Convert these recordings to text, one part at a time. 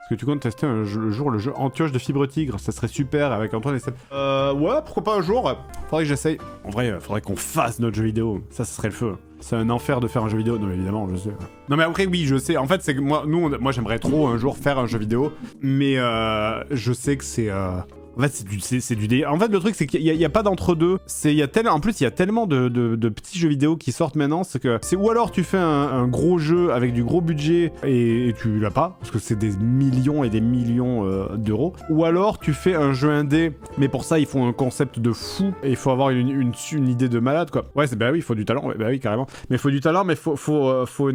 Est-ce que tu comptes tester le jeu Antioche de Fibre Tigre? Ça serait super avec Antoine et Seb. Ouais, pourquoi pas un jour. Faudrait que j'essaye. En vrai, faudrait qu'on fasse notre jeu vidéo. Ça serait le feu. C'est un enfer de faire un jeu vidéo. Non, mais évidemment, je sais. Non, mais après, oui, je sais. En fait, c'est que moi, j'aimerais trop un jour faire un jeu vidéo. Mais je sais que c'est... En fait, c'est du délire. En fait, le truc, c'est qu'il y a pas d'entre-deux. En plus, il y a tellement de petits jeux vidéo qui sortent maintenant. C'est ou alors tu fais un gros jeu avec du gros budget et tu l'as pas, parce que c'est des millions et des millions d'euros. Ou alors tu fais un jeu indé, mais pour ça, il faut un concept de fou et il faut avoir une idée de malade, quoi. Ouais, bah oui, il faut du talent. Ouais, bah oui, carrément. Mais il faut du talent, mais faut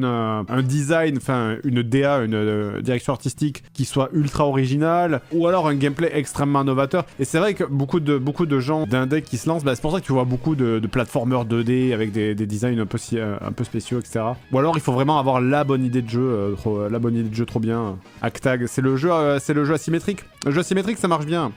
un design, enfin, une DA, une direction artistique qui soit ultra originale, ou alors un gameplay extrêmement novateur. Et c'est vrai que beaucoup de gens d'indé qui se lancent, bah c'est pour ça que tu vois beaucoup de platformers 2D avec des designs un peu spéciaux, etc. Ou alors il faut vraiment avoir la bonne idée de jeu, trop bien. Actag, c'est le jeu asymétrique. Le jeu asymétrique, ça marche bien.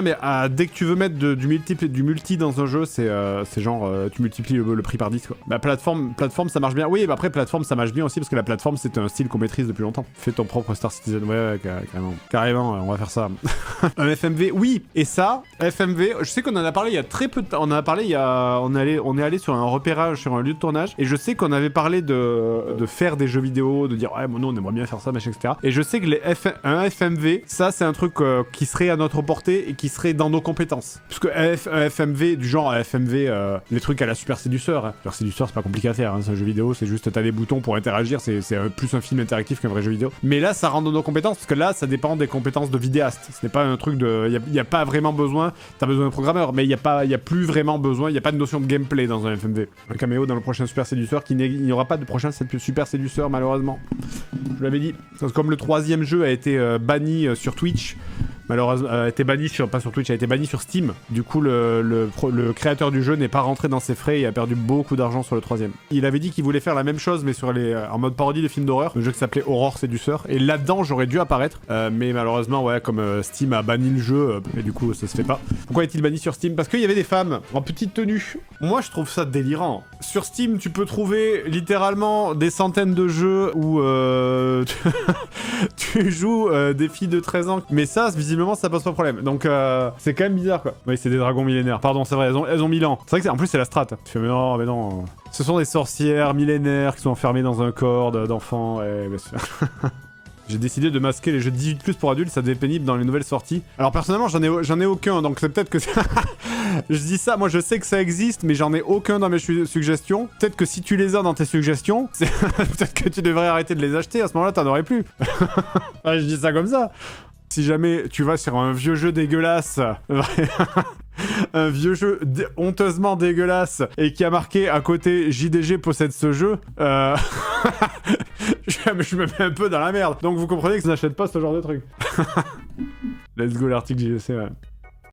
Mais dès que tu veux mettre du multi dans un jeu, c'est genre tu multiplies le prix par 10, quoi. Bah plateforme, ça marche bien. Oui, bah après plateforme, ça marche bien aussi parce que la plateforme, c'est un style qu'on maîtrise depuis longtemps. Fais ton propre Star Citizen, ouais, carrément, on va faire ça. Un FMV, oui, et ça, FMV, je sais qu'on en a parlé il y a très peu de temps. On est allé sur un repérage, sur un lieu de tournage, et je sais qu'on avait parlé de faire des jeux vidéo, de dire ouais, bon, nous on aimerait bien faire ça, machin, etc. Et je sais que un FMV, ça c'est un truc qui serait à notre portée et qui serait dans nos compétences. Parce que un FMV, du genre FMV, les trucs à la Super Séduceur. Hein. Super Séduceur, c'est pas compliqué à faire, hein, c'est un jeu vidéo, c'est juste t'as des boutons pour interagir, c'est plus un film interactif qu'un vrai jeu vidéo. Mais là, ça rentre dans nos compétences, parce que là, ça dépend des compétences de vidéaste. Ce n'est pas un truc de... Il n'y a pas vraiment besoin, t'as besoin d'un programmeur, mais il n'y a plus vraiment besoin, il n'y a pas de notion de gameplay dans un FMV. Un caméo dans le prochain Super Séduceur, il n'y aura pas de prochain Super Séduceur, malheureusement. Je l'avais dit. Comme le 3e jeu a été banni sur Twitch, malheureusement, a été banni pas sur Twitch, a été banni sur Steam. Du coup, le créateur du jeu n'est pas rentré dans ses frais et a perdu beaucoup d'argent sur le 3e. Il avait dit qu'il voulait faire la même chose, mais en mode parodie de film d'horreur, un jeu qui s'appelait Aurore Séduceur. Et là-dedans, j'aurais dû apparaître, mais malheureusement, ouais, comme Steam a banni le jeu, et du coup, ça se fait pas. Pourquoi est-il banni sur Steam? Parce qu'il y avait des femmes en petite tenue. Moi, je trouve ça délirant. Sur Steam, tu peux trouver littéralement des centaines de jeux où tu joues des filles de 13 ans, mais ça, visiblement, ça pose pas de problème. Donc, c'est quand même bizarre, quoi. Oui, c'est des dragons millénaires. Pardon, c'est vrai, elles ont 1000 ans. C'est vrai que en plus, c'est la strat. Tu fais, mais non. Ce sont des sorcières millénaires qui sont enfermées dans un corps d'enfants. J'ai décidé de masquer les jeux 18+ pour adultes, ça devient pénible dans les nouvelles sorties. Alors personnellement, j'en ai aucun, donc c'est peut-être que... Je dis ça, moi je sais que ça existe, mais j'en ai aucun dans mes suggestions. Peut-être que si tu les as dans tes suggestions, peut-être que tu devrais arrêter de les acheter, à ce moment-là, t'en aurais plus. Je dis ça comme ça. Si jamais tu vas sur un vieux jeu dégueulasse... un vieux jeu honteusement dégueulasse et qui a marqué à côté JDG possède ce jeu, je me mets un peu dans la merde. Donc vous comprenez que je n'achète pas ce genre de truc. Let's go l'article JDC, ouais.